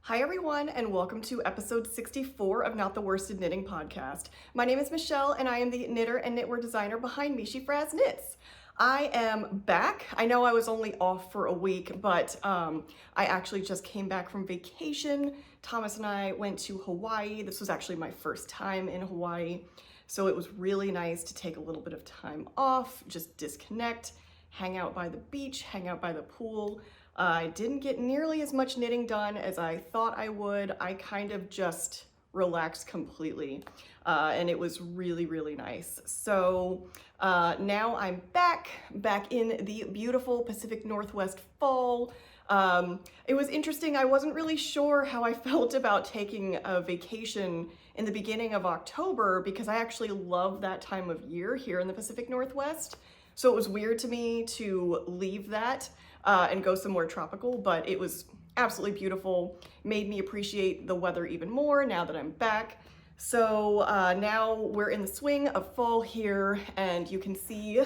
Hi everyone, and welcome to episode 64 of Not the Worsted Knitting Podcast. My name is Michelle, and I am the knitter and knitwear designer behind meeshyfrazz Knits. I am back. I know I was only off for a week, but I actually just came back from vacation. Thomas and I went to Hawaii. This was actually my first time in Hawaii, so it was really nice to take a little bit of time off, just disconnect, hang out by the beach, hang out by the pool. I didn't get nearly as much knitting done as I thought I would. I kind of just relaxed completely, and it was really, really nice. So now I'm back in the beautiful Pacific Northwest fall. It was interesting. I wasn't really sure how I felt about taking a vacation in the beginning of October because I actually love that time of year here in the Pacific Northwest. So it was weird to me to leave that and go somewhere tropical, but it was absolutely beautiful. Made me appreciate the weather even more now that I'm back. So now we're in the swing of fall here, and you can see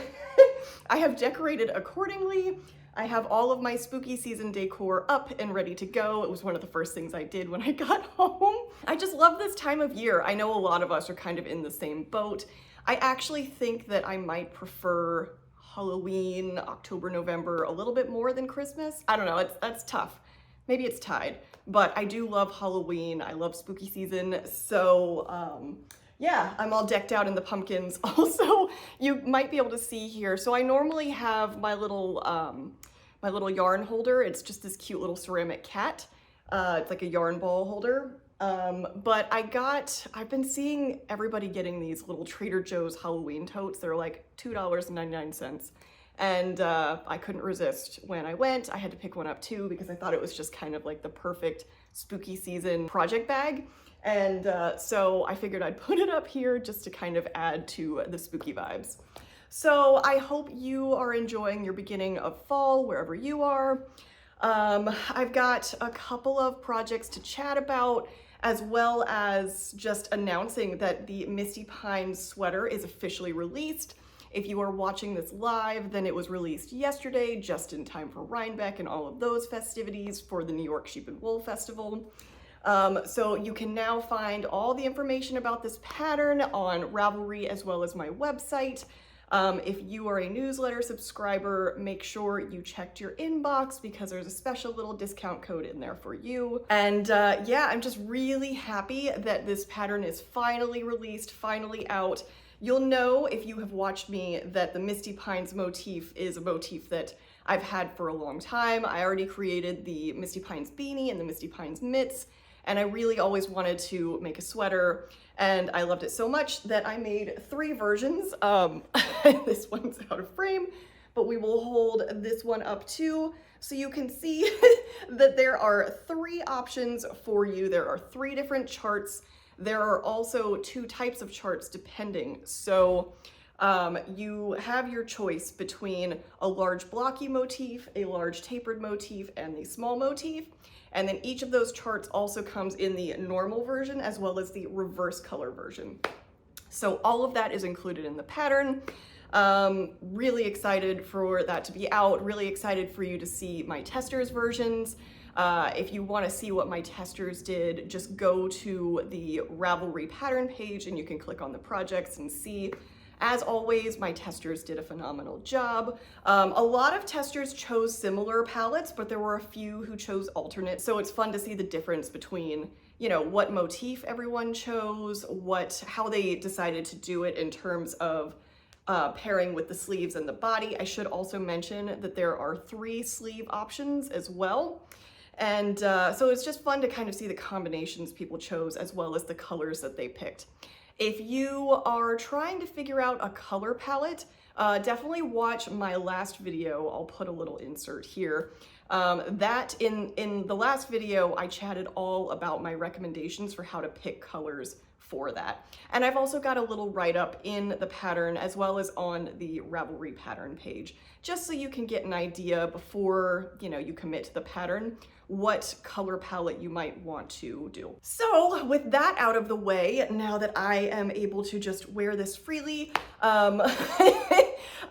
I have decorated accordingly. I have all of my spooky season decor up and ready to go. It was one of the first things I did when I got home. I just love this time of year. I know a lot of us are kind of in the same boat. I actually think that I might prefer Halloween, October, November a little bit more than Christmas. I don't know, that's tough. Maybe it's tied, but I do love Halloween. I love spooky season. So yeah, I'm all decked out in the pumpkins. Also, you might be able to see here. So I normally have my little yarn holder. It's just this cute little ceramic cat. It's like a yarn ball holder. But I've been seeing everybody getting these little Trader Joe's Halloween totes. They're like $2.99. And I couldn't resist when I went. I had to pick one up too because I thought it was just kind of like the perfect spooky season project bag. And so I figured I'd put it up here just to kind of add to the spooky vibes. So I hope you are enjoying your beginning of fall wherever you are. I've got a couple of projects to chat about, as well as just announcing that the Misty Pines Sweater is officially released. If you are watching this live, then it was released yesterday, just in time for Rhinebeck and all of those festivities for the New York Sheep and Wool Festival. So you can now find all the information about this pattern on Ravelry as well as my website. If you are a newsletter subscriber, make sure you checked your inbox because there's a special little discount code in there for you. And yeah, I'm just really happy that this pattern is finally released, finally out. You'll know if you have watched me that the Misty Pines motif is a motif that I've had for a long time. I already created the Misty Pines beanie and the Misty Pines mitts, and I really always wanted to make a sweater, and I loved it so much that I made 3 versions. This one's out of frame, but we will hold this one up too, so you can see that there are 3 options for you. There are 3 different charts. There are also 2 types of charts depending. So you have your choice between a large blocky motif, a large tapered motif, and the small motif. And then each of those charts also comes in the normal version as well as the reverse color version. So all of that is included in the pattern. Really excited for that to be out. Really excited for you to see my testers versions. If you want to see what my testers did, just go to the Ravelry pattern page and you can click on the projects and see. As always, my testers did a phenomenal job. A lot of testers chose similar palettes, but there were a few who chose alternate. So it's fun to see the difference between, you know, what motif everyone chose, how they decided to do it in terms of pairing with the sleeves and the body. I should also mention that there are 3 sleeve options as well. And so it's just fun to kind of see the combinations people chose as well as the colors that they picked. If you are trying to figure out a color palette, definitely watch my last video. I'll put a little insert here. That in the last video, I chatted all about my recommendations for how to pick colors for that. And I've also got a little write-up in the pattern as well as on the Ravelry pattern page, just so you can get an idea before, you know, you commit to the pattern, what color palette you might want to do. So with that out of the way, now that I am able to just wear this freely,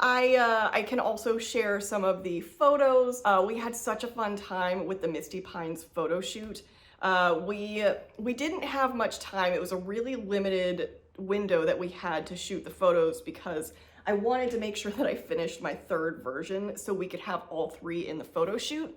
I can also share some of the photos. We had such a fun time with the Misty Pines photo shoot. We didn't have much time. It was a really limited window that we had to shoot the photos because I wanted to make sure that I finished my third version so we could have all three in the photo shoot.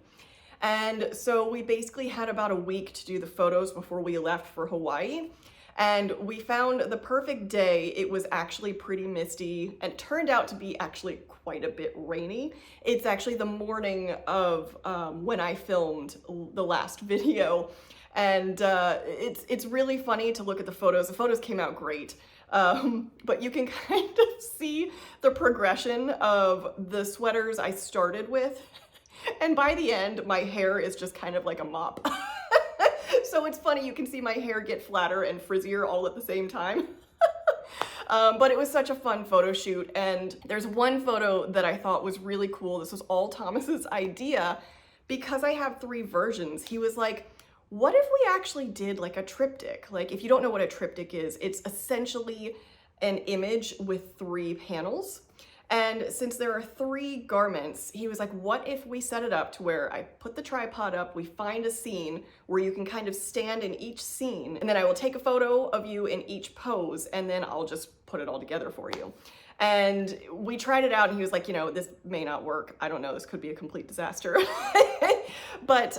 And so we basically had about a week to do the photos before we left for Hawaii. And we found the perfect day. It was actually pretty misty and turned out to be actually quite a bit rainy. It's actually the morning of when I filmed the last video. And it's really funny to look at the photos. The photos came out great. But you can kind of see the progression of the sweaters I started with. And by the end, my hair is just kind of like a mop. So it's funny, you can see my hair get flatter and frizzier all at the same time. But it was such a fun photo shoot. And there's one photo that I thought was really cool. This was all Thomas's idea because I have three versions. He was like, what if we actually did like a triptych? Like, if you don't know what a triptych is, it's essentially an image with three panels. And since there are three garments, he was like, what if we set it up to where I put the tripod up, we find a scene where you can kind of stand in each scene, and then I will take a photo of you in each pose, and then I'll just put it all together for you. And we tried it out, and he was like, you know, this may not work. I don't know, this could be a complete disaster. But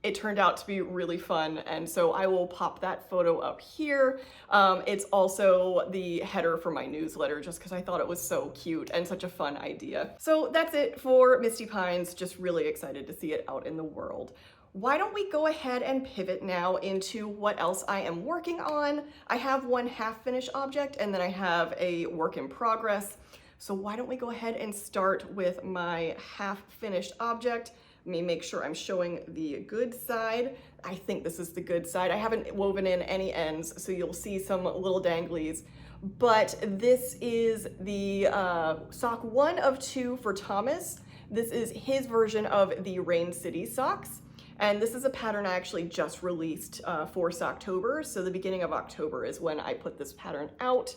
it turned out to be really fun, and so I will pop that photo up here. It's also the header for my newsletter just because I thought it was so cute and such a fun idea. So that's it for Misty Pines, just really excited to see it out in the world. Why don't we go ahead and pivot now into what else I am working on. I have one half-finished object and then I have a work in progress. So why don't we go ahead and start with my half-finished object. Let me make sure I'm showing the good side. I think this is the good side. I haven't woven in any ends, so you'll see some little danglies. But this is the sock 1 of 2 for Thomas. This is his version of the Rain City socks. And this is a pattern I actually just released for Socktober. So the beginning of October is when I put this pattern out.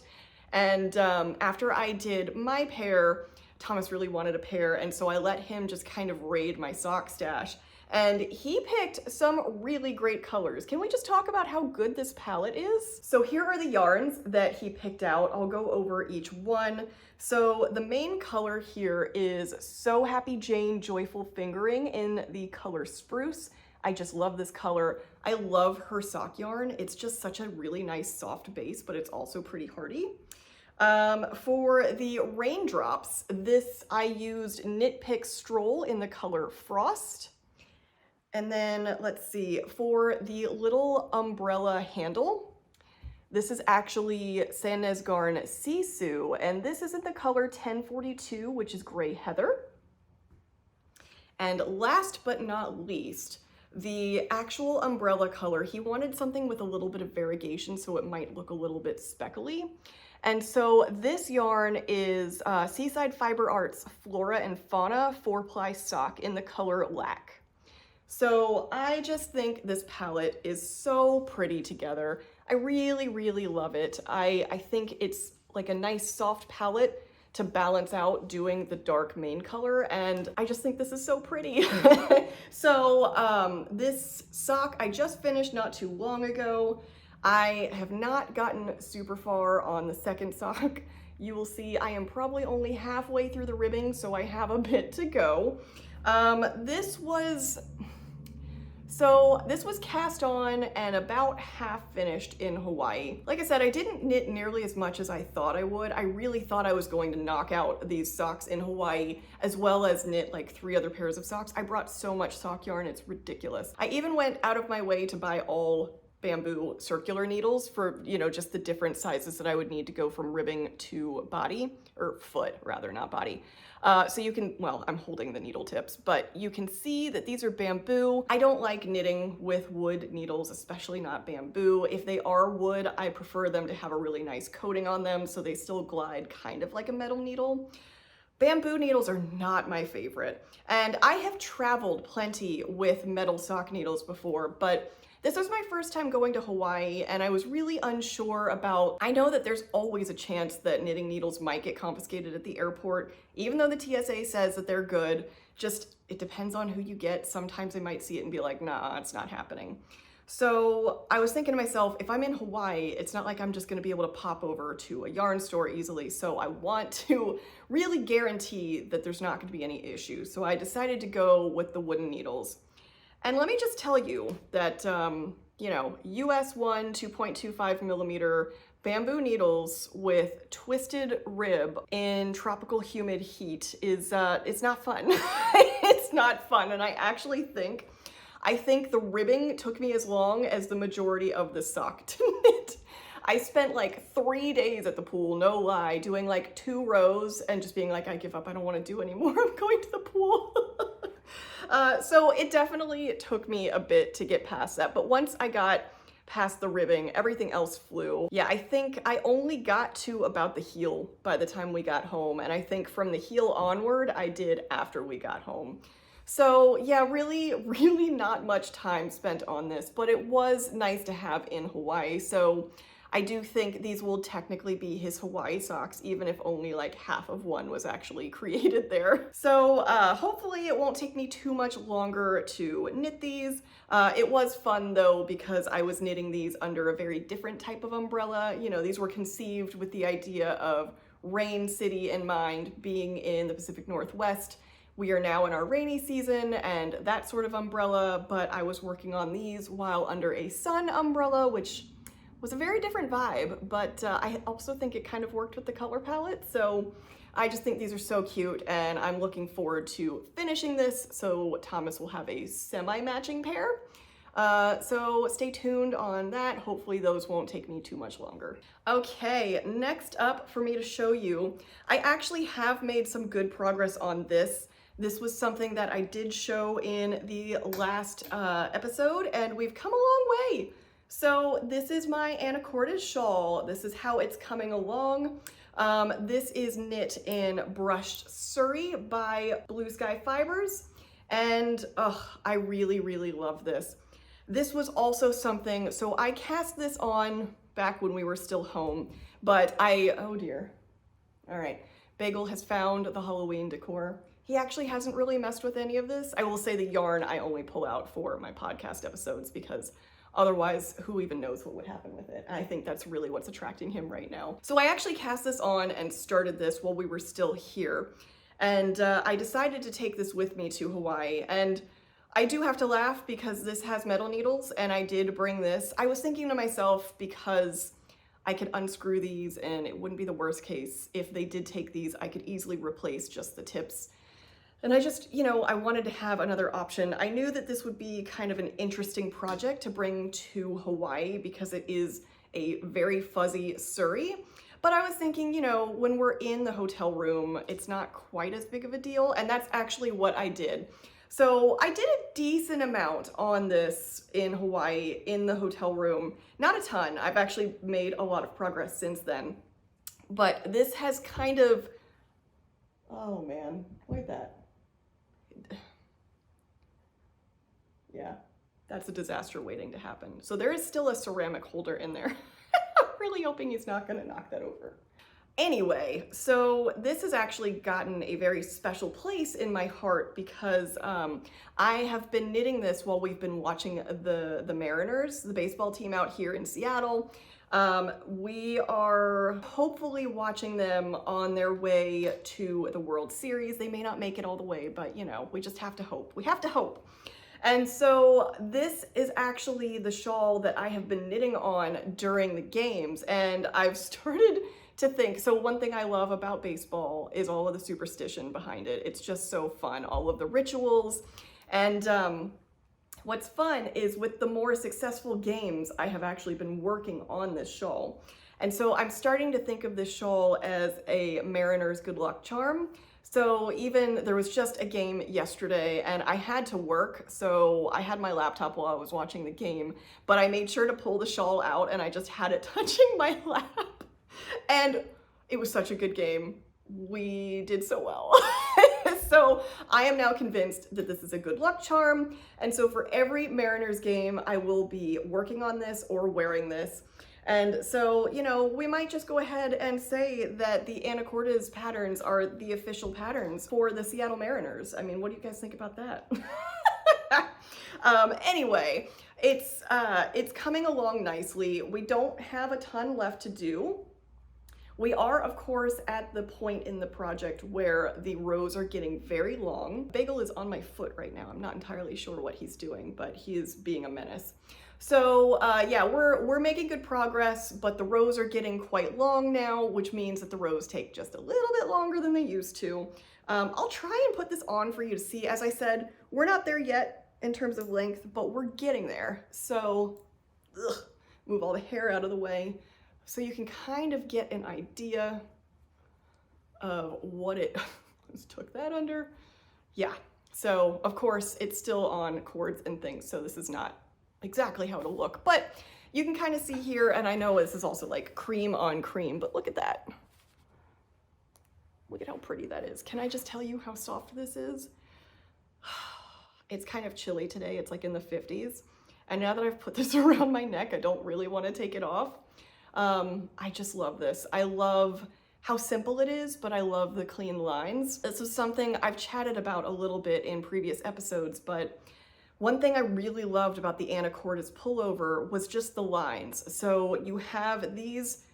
And after I did my pair, Thomas really wanted a pair, and so I let him just kind of raid my sock stash. And he picked some really great colors. Can we just talk about how good this palette is? So here are the yarns that he picked out. I'll go over each one. So the main color here is So Happy Jane Joyful Fingering in the color Spruce. I just love this color. I love her sock yarn. It's just such a really nice soft base, but it's also pretty hardy. For the raindrops, this I used Knit Pick Stroll in the color Frost. And then let's see, for the little umbrella handle, this is actually Sandnes Garn Sisu, and this is in the color 1042, which is Gray Heather. And last but not least, the actual umbrella color, he wanted something with a little bit of variegation so it might look a little bit speckly. And so this yarn is Seaside Fiber Arts Flora and Fauna 4-ply sock in the color Lac. So I just think this palette is so pretty together. I really, really love it. I think it's like a nice soft palette to balance out doing the dark main color, and I just think this is so pretty. So this sock I just finished not too long ago. I have not gotten super far on the second sock. You will see I am probably only halfway through the ribbing, so I have a bit to go. This was cast on and about half finished in Hawaii. Like I said, I didn't knit nearly as much as I thought I would. I really thought I was going to knock out these socks in Hawaii, as well as knit like 3 other pairs of socks. I brought so much sock yarn, it's ridiculous. I even went out of my way to buy all bamboo circular needles for, you know, just the different sizes that I would need to go from ribbing to body, or foot rather, not body. So you can, well, I'm holding the needle tips, but you can see that these are bamboo. I don't like knitting with wood needles, especially not bamboo. If they are wood, I prefer them to have a really nice coating on them so they still glide kind of like a metal needle. Bamboo needles are not my favorite. And I have traveled plenty with metal sock needles before, but this was my first time going to Hawaii, and I was really unsure about, I know that there's always a chance that knitting needles might get confiscated at the airport, even though the TSA says that they're good. Just, it depends on who you get. Sometimes they might see it and be like, nah, it's not happening. So I was thinking to myself, if I'm in Hawaii, it's not like I'm just gonna be able to pop over to a yarn store easily. So I want to really guarantee that there's not gonna be any issues. So I decided to go with the wooden needles. And let me just tell you that, you know, US 1 2.25 millimeter bamboo needles with twisted rib in tropical humid heat is, it's not fun. It's not fun. And I think the ribbing took me as long as the majority of the sock to knit. I spent like 3 days at the pool, no lie, doing like 2 rows and just being like, I give up, I don't want to do anymore, I'm going to the pool. So it definitely took me a bit to get past that, but once I got past the ribbing, everything else flew. Yeah, I think I only got to about the heel by the time we got home, and I think from the heel onward, I did after we got home. So yeah, really not much time spent on this, but it was nice to have in Hawaii. So I do think these will technically be his Hawaii socks, even if only like half of one was actually created there. So hopefully it won't take me too much longer to knit these. It was fun though, because I was knitting these under a very different type of umbrella. You know, these were conceived with the idea of Rain City in mind, being in the Pacific Northwest. We are now in our rainy season and that sort of umbrella, but I was working on these while under a sun umbrella, which was a very different vibe, but I also think it kind of worked with the color palette. So I just think these are so cute and I'm looking forward to finishing this so Thomas will have a semi-matching pair. So stay tuned on that. Hopefully those won't take me too much longer. Okay, next up for me to show you, I actually have made some good progress on this. This was something that I did show in the last episode, and we've come a long way. So this is my Anacortes Shawl. This is how it's coming along. This is knit in brushed Suri by Blue Sky Fibers, and I really love this. This was also something, so I cast this on back when we were still home, but oh dear. All right, Bagel has found the Halloween decor. He actually hasn't really messed with any of this. I will say the yarn I only pull out for my podcast episodes because otherwise, who even knows what would happen with it? And I think that's really what's attracting him right now. So I actually cast this on and started this while we were still here. And I decided to take this with me to Hawaii. And I do have to laugh because this has metal needles and I did bring this. I was thinking to myself, because I could unscrew these and it wouldn't be the worst case. If they did take these, I could easily replace just the tips. And I just, you know, I wanted to have another option. I knew that this would be kind of an interesting project to bring to Hawaii because it is a very fuzzy Suri. But I was thinking, you know, when we're in the hotel room, it's not quite as big of a deal. And that's actually what I did. So I did a decent amount on this in Hawaii in the hotel room. Not a ton. I've actually made a lot of progress since then. But this has kind of, oh man, look at that. Yeah, that's a disaster waiting to happen. So there is still a ceramic holder in there. I'm really hoping he's not gonna knock that over. Anyway, so this has actually gotten a very special place in my heart because I have been knitting this while we've been watching the Mariners, the baseball team out here in Seattle. We are hopefully watching them on their way to the World Series. They may not make it all the way, but you know, we just have to hope. We have to hope. And so this is actually the shawl that I have been knitting on during the games. And I've started to think, so one thing I love about baseball is all of the superstition behind it. It's just so fun, all of the rituals. And what's fun is with the more successful games, I have actually been working on this shawl. And so I'm starting to think of this shawl as a Mariner's good luck charm. So even there was just a game yesterday and I had to work, so I had my laptop while I was watching the game, but I made sure to pull the shawl out and I just had it touching my lap. And it was such a good game. We did so well. So I am now convinced that this is a good luck charm. And so for every Mariners game, I will be working on this or wearing this. And so, you know, we might just go ahead and say that the Anacortes patterns are the official patterns for the Seattle Mariners. I mean, what do you guys think about that? Anyway, It's coming along nicely. We don't have a ton left to do. We are, of course, at the point in the project where the rows are getting very long. Bagel is on my foot right now. I'm not entirely sure what he's doing, but he is being a menace. So yeah, we're making good progress, but the rows are getting quite long now, which means that the rows take just a little bit longer than they used to. I'll try and put this on for you to see. As I said, we're not there yet in terms of length, but we're getting there. So move all the hair out of the way so you can kind of get an idea of what it just took that under. Yeah, so of course it's still on cords and things, so this is not exactly how it'll look, but you can kind of see here, and I know this is also like cream on cream, but look at that. Look at how pretty that is. Can I just tell you how soft this is? It's kind of chilly today. It's like in the 50s. And now that I've put this around my neck, I don't really want to take it off. I just love this. I love how simple it is, but I love the clean lines. This is something I've chatted about a little bit in previous episodes, but one thing I really loved about the Anacortes pullover was just the lines. So you have these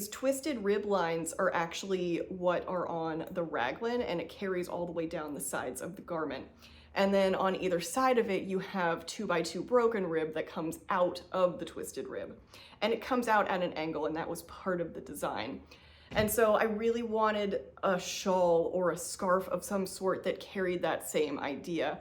twisted rib lines are actually what are on the raglan, and it carries all the way down the sides of the garment. And then on either side of it, you have 2x2 broken rib that comes out of the twisted rib. And it comes out at an angle, and that was part of the design. And so I really wanted a shawl or a scarf of some sort that carried that same idea.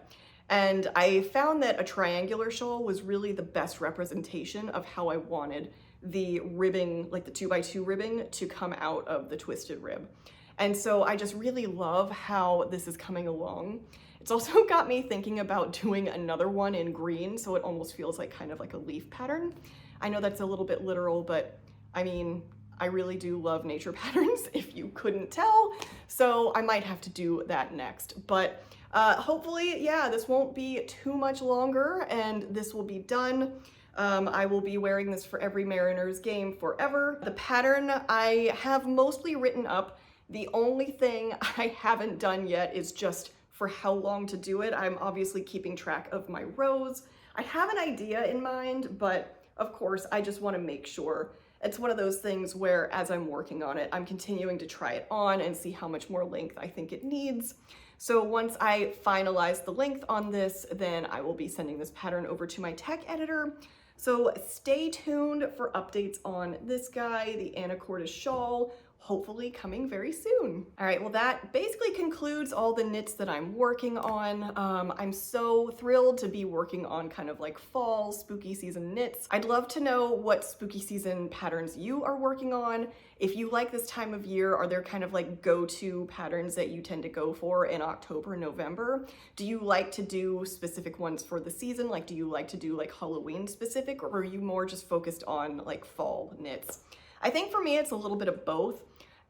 And I found that a triangular shawl was really the best representation of how I wanted the ribbing, like the 2x2 ribbing, to come out of the twisted rib. And so I just really love how this is coming along. It's also got me thinking about doing another one in green, so it almost feels like kind of like a leaf pattern. I know that's a little bit literal, but I mean, I really do love nature patterns, if you couldn't tell. So I might have to do that next. But hopefully, yeah, this won't be too much longer and this will be done. I will be wearing this for every Mariners game forever. The pattern I have mostly written up. The only thing I haven't done yet is just for how long to do it. I'm obviously keeping track of my rows. I have an idea in mind, but of course, I just want to make sure. It's one of those things where as I'm working on it, I'm continuing to try it on and see how much more length I think it needs. So once I finalize the length on this, then I will be sending this pattern over to my tech editor. So stay tuned for updates on this guy, the Anacortes Shawl, hopefully coming very soon. All right, well that basically concludes all the knits that I'm working on. I'm so thrilled to be working on kind of like fall spooky season knits. I'd love to know what spooky season patterns you are working on. If you like this time of year, are there kind of like go-to patterns that you tend to go for in October and November? Do you like to do specific ones for the season? Like, do you like to do like Halloween specific, or are you more just focused on like fall knits? I think for me, it's a little bit of both.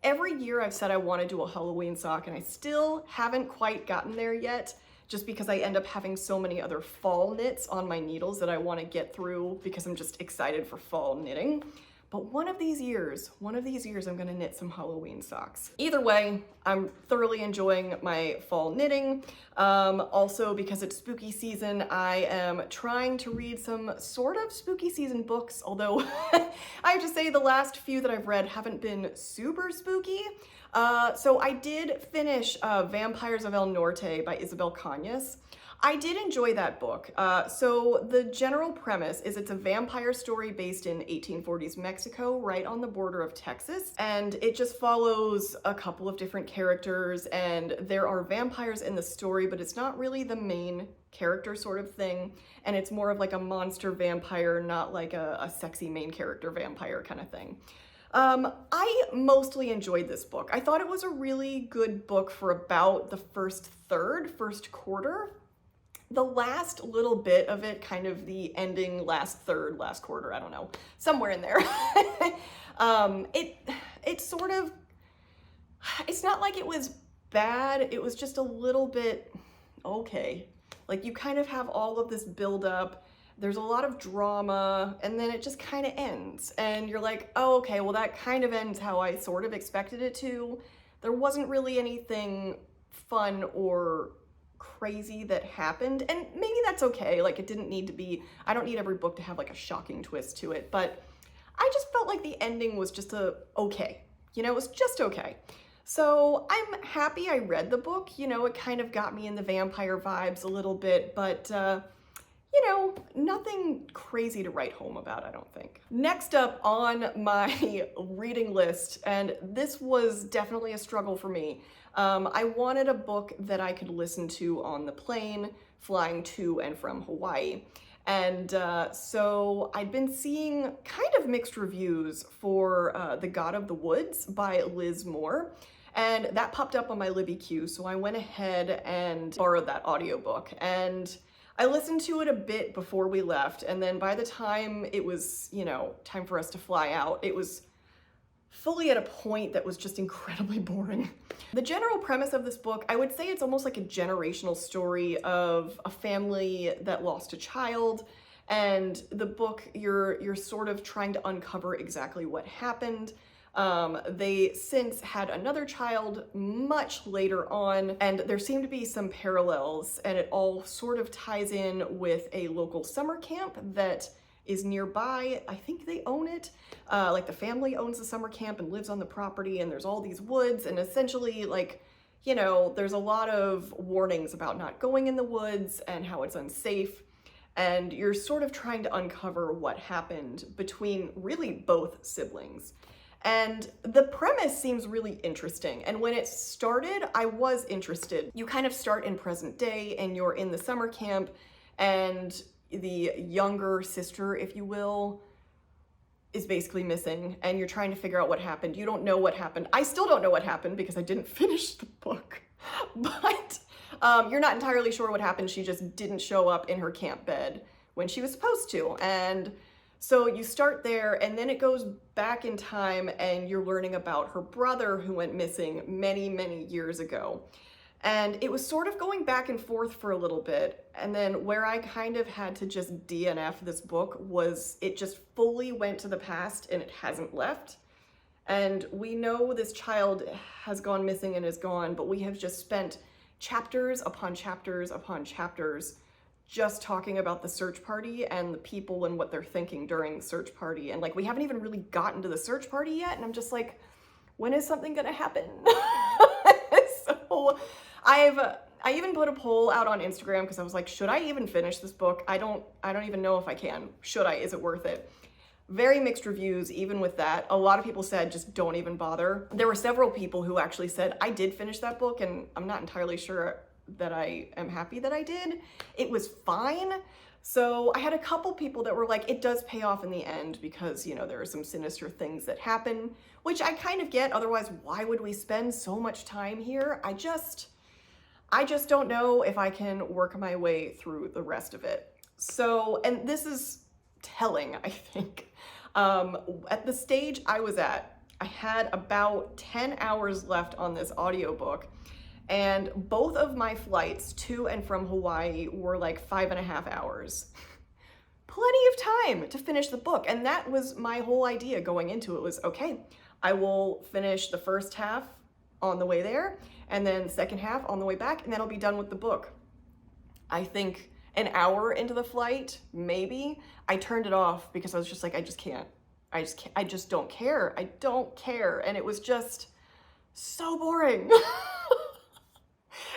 Every year I've said I want to do a Halloween sock, and I still haven't quite gotten there yet, just because I end up having so many other fall knits on my needles that I want to get through because I'm just excited for fall knitting. But one of these years, I'm gonna knit some Halloween socks. Either way, I'm thoroughly enjoying my fall knitting. Also, because it's spooky season, I am trying to read some sort of spooky season books, although I have to say the last few that I've read haven't been super spooky. So I did finish Vampires of El Norte by Isabel Cañas. I did enjoy that book. So the general premise is it's a vampire story based in 1840s Mexico, right on the border of Texas. And it just follows a couple of different characters, and there are vampires in the story, but it's not really the main character sort of thing. And it's more of like a monster vampire, not like a sexy main character vampire kind of thing. I mostly enjoyed this book. I thought it was a really good book for about the first quarter. The last little bit of it, kind of the ending, last quarter, I don't know, somewhere in there. It's sort of, it's not like it was bad, it was just a little bit okay. Like you kind of have all of this buildup, there's a lot of drama, and then it just kind of ends. And you're like, oh, okay, well that kind of ends how I sort of expected it to. There wasn't really anything fun or crazy that happened, and maybe that's okay. Like, it didn't need to be, I don't need every book to have like a shocking twist to it, but I just felt like the ending was just okay. You know, it was just okay. So I'm happy I read the book. You know, it kind of got me in the vampire vibes a little bit, but you know, nothing crazy to write home about, I don't think. Next up on my reading list, and this was definitely a struggle for me, I wanted a book that I could listen to on the plane flying to and from Hawaii. And so I'd been seeing kind of mixed reviews for The God of the Woods by Liz Moore. And that popped up on my Libby queue, so I went ahead and borrowed that audiobook. And I listened to it a bit before we left, and then by the time it was, you know, time for us to fly out, it was fully at a point that was just incredibly boring. The general premise of this book, I would say it's almost like a generational story of a family that lost a child, and the book, you're sort of trying to uncover exactly what happened. They since had another child much later on, and there seem to be some parallels, and it all sort of ties in with a local summer camp that is nearby. I think they own it. Like, the family owns the summer camp and lives on the property, and there's all these woods, and essentially, like, you know, there's a lot of warnings about not going in the woods and how it's unsafe. And you're sort of trying to uncover what happened between really both siblings. And the premise seems really interesting. And when it started, I was interested. You kind of start in present day and you're in the summer camp, and the younger sister, if you will, is basically missing, and you're trying to figure out what happened. You don't know what happened. I still don't know what happened because I didn't finish the book, but you're not entirely sure what happened. She just didn't show up in her camp bed when she was supposed to. And so you start there, and then it goes back in time, and you're learning about her brother who went missing many, many years ago. And it was sort of going back and forth for a little bit. And then where I kind of had to just DNF this book was it just fully went to the past and it hasn't left. And we know this child has gone missing and is gone, but we have just spent chapters upon chapters upon chapters just talking about the search party and the people and what they're thinking during the search party. And like, we haven't even really gotten to the search party yet. And I'm just like, when is something gonna happen? So I even put a poll out on Instagram because I was like, should I even finish this book? I don't even know if I can. Should I? Is it worth it? Very mixed reviews, even with that. A lot of people said, just don't even bother. There were several people who actually said, I did finish that book, and I'm not entirely sure that I am happy that I did. It was fine. So I had a couple people that were like, it does pay off in the end because, you know, there are some sinister things that happen, which I kind of get. Otherwise, why would we spend so much time here? I just don't know if I can work my way through the rest of it. So, and this is telling, I think. At the stage I was at, I had about 10 hours left on this audiobook, and both of my flights to and from Hawaii were like 5.5 hours. Plenty of time to finish the book, and that was my whole idea going into it was, okay, I will finish the first half on the way there, and then the second half on the way back, and then I'll be done with the book. I think an hour into the flight, maybe, I turned it off because I was just like, I just can't. I just don't care. I don't care. And it was just so boring.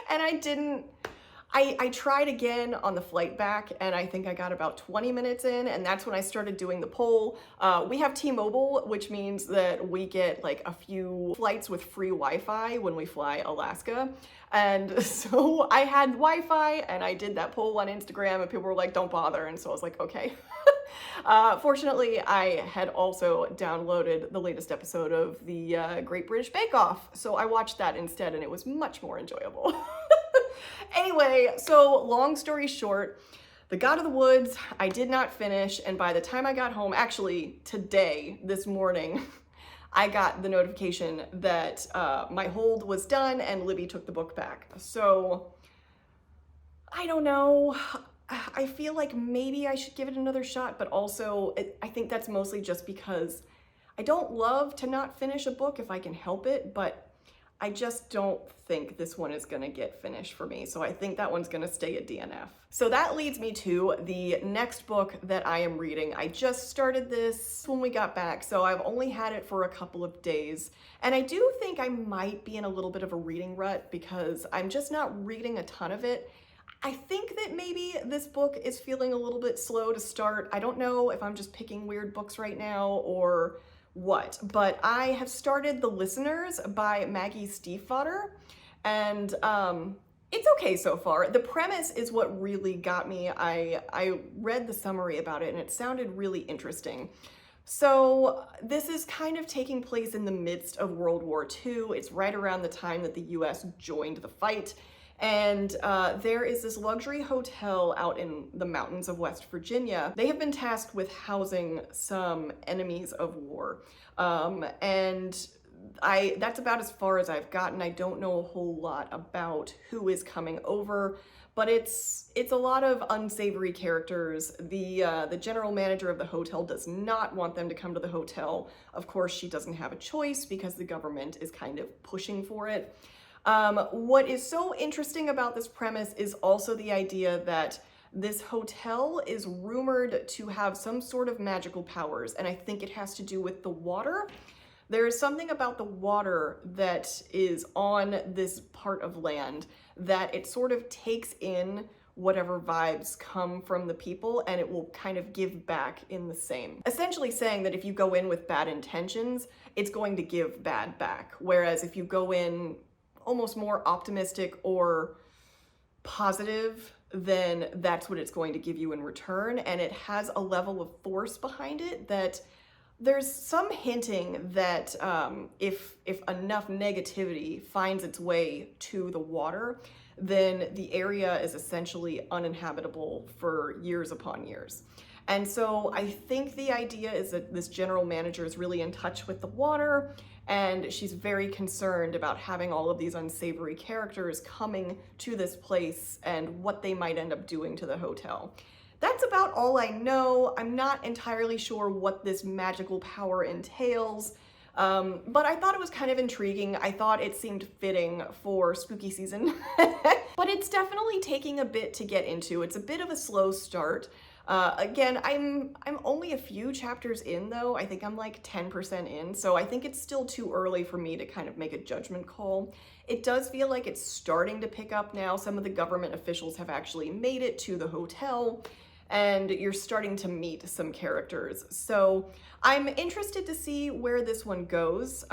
And I tried again on the flight back, and I think I got about 20 minutes in, and that's when I started doing the poll. We have T-Mobile, which means that we get like a few flights with free Wi-Fi when we fly Alaska. And so I had Wi-Fi, and I did that poll on Instagram, and people were like, don't bother. And so I was like, okay. Fortunately, I had also downloaded the latest episode of the Great British Bake Off, so I watched that instead, and it was much more enjoyable. Anyway, so long story short, The God of the Woods, I did not finish, and by the time I got home, actually today, this morning, I got the notification that my hold was done and Libby took the book back. So, I don't know. I feel like maybe I should give it another shot, but also I think that's mostly just because I don't love to not finish a book if I can help it, but I just don't think this one is gonna get finished for me. So I think that one's gonna stay a DNF. So that leads me to the next book that I am reading. I just started this when we got back, so I've only had it for a couple of days. And I do think I might be in a little bit of a reading rut because I'm just not reading a ton of it. I think that maybe this book is feeling a little bit slow to start. I don't know if I'm just picking weird books right now or what, but I have started The Listeners by Maggie Stiefvater, and it's okay so far. The premise is what really got me. I read the summary about it and it sounded really interesting. So this is kind of taking place in the midst of World War II. It's right around the time that the US joined the fight. And there is this luxury hotel out in the mountains of West Virginia. They have been tasked with housing some enemies of war. That's about as far as I've gotten. I don't know a whole lot about who is coming over, but it's a lot of unsavory characters. The general manager of the hotel does not want them to come to the hotel. Of course, she doesn't have a choice because the government is kind of pushing for it. What is so interesting about this premise is also the idea that this hotel is rumored to have some sort of magical powers, and I think it has to do with the water. There is something about the water that is on this part of land that it sort of takes in whatever vibes come from the people, and it will kind of give back in the same. Essentially saying that if you go in with bad intentions, it's going to give bad back. Whereas if you go in almost more optimistic or positive, then that's what it's going to give you in return. And it has a level of force behind it that there's some hinting that if enough negativity finds its way to the water, then the area is essentially uninhabitable for years upon years. And so I think the idea is that this general manager is really in touch with the water, and she's very concerned about having all of these unsavory characters coming to this place and what they might end up doing to the hotel. That's about all I know. I'm not entirely sure what this magical power entails, but I thought it was kind of intriguing. I thought it seemed fitting for spooky season, but it's definitely taking a bit to get into. It's a bit of a slow start. Again, I'm only a few chapters in though. I think I'm like 10% in, so I think it's still too early for me to kind of make a judgment call. It does feel like it's starting to pick up now. Some of the government officials have actually made it to the hotel, and you're starting to meet some characters. So I'm interested to see where this one goes.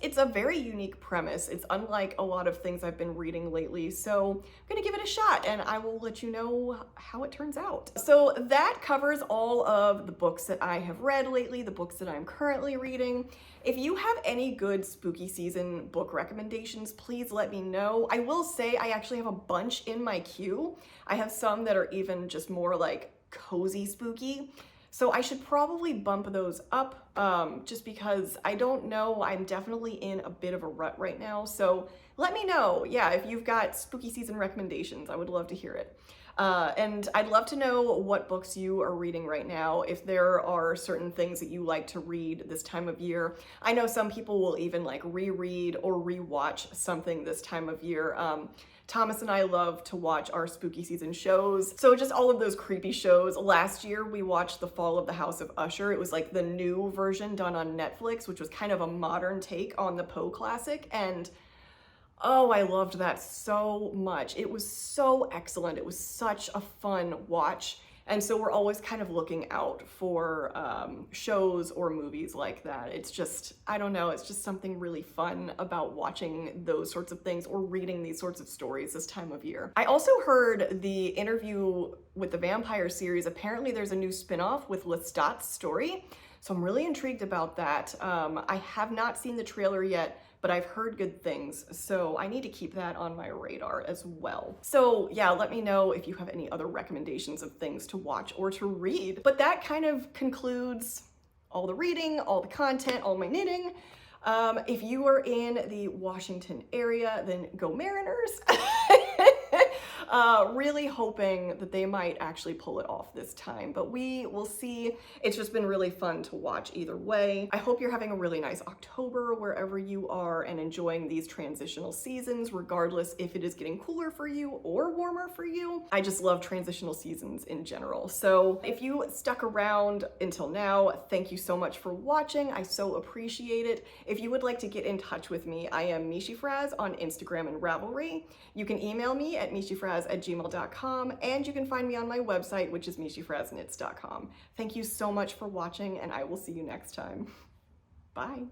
It's a very unique premise. It's unlike a lot of things I've been reading lately. So I'm gonna give it a shot and I will let you know how it turns out. So that covers all of the books that I have read lately, the books that I'm currently reading. If you have any good spooky season book recommendations, please let me know. I will say I actually have a bunch in my queue. I have some that are even just more like cozy spooky. So I should probably bump those up just because I don't know, I'm definitely in a bit of a rut right now. So let me know, yeah, if you've got spooky season recommendations, I would love to hear it. And I'd love to know what books you are reading right now, if there are certain things that you like to read this time of year. I know some people will even like reread or rewatch something this time of year. Thomas and I love to watch our spooky season shows. So just all of those creepy shows. Last year we watched The Fall of the House of Usher. It was like the new version done on Netflix, which was kind of a modern take on the Poe classic. And oh, I loved that so much. It was so excellent. It was such a fun watch. And so we're always kind of looking out for shows or movies like that. It's just, I don't know, it's just something really fun about watching those sorts of things or reading these sorts of stories this time of year. I also heard the Interview with the Vampire series. Apparently there's a new spinoff with Lestat's story. So I'm really intrigued about that. I have not seen the trailer yet, but I've heard good things, so I need to keep that on my radar as well. So yeah, let me know if you have any other recommendations of things to watch or to read. But that kind of concludes all the reading, all the content, all my knitting. If you are in the Washington area, then go Mariners. Really hoping that they might actually pull it off this time, but we will see. It's just been really fun to watch either way. I hope you're having a really nice October wherever you are and enjoying these transitional seasons, regardless if it is getting cooler for you or warmer for you. I just love transitional seasons in general. So if you stuck around until now, thank you so much for watching. I so appreciate it. If you would like to get in touch with me, I am meeshyfrazz on Instagram and Ravelry. You can email me at meeshyfrazz@gmail.com, and you can find me on my website, which is meeshyfrazzknits.com. Thank you so much for watching, and I will see you next time. Bye.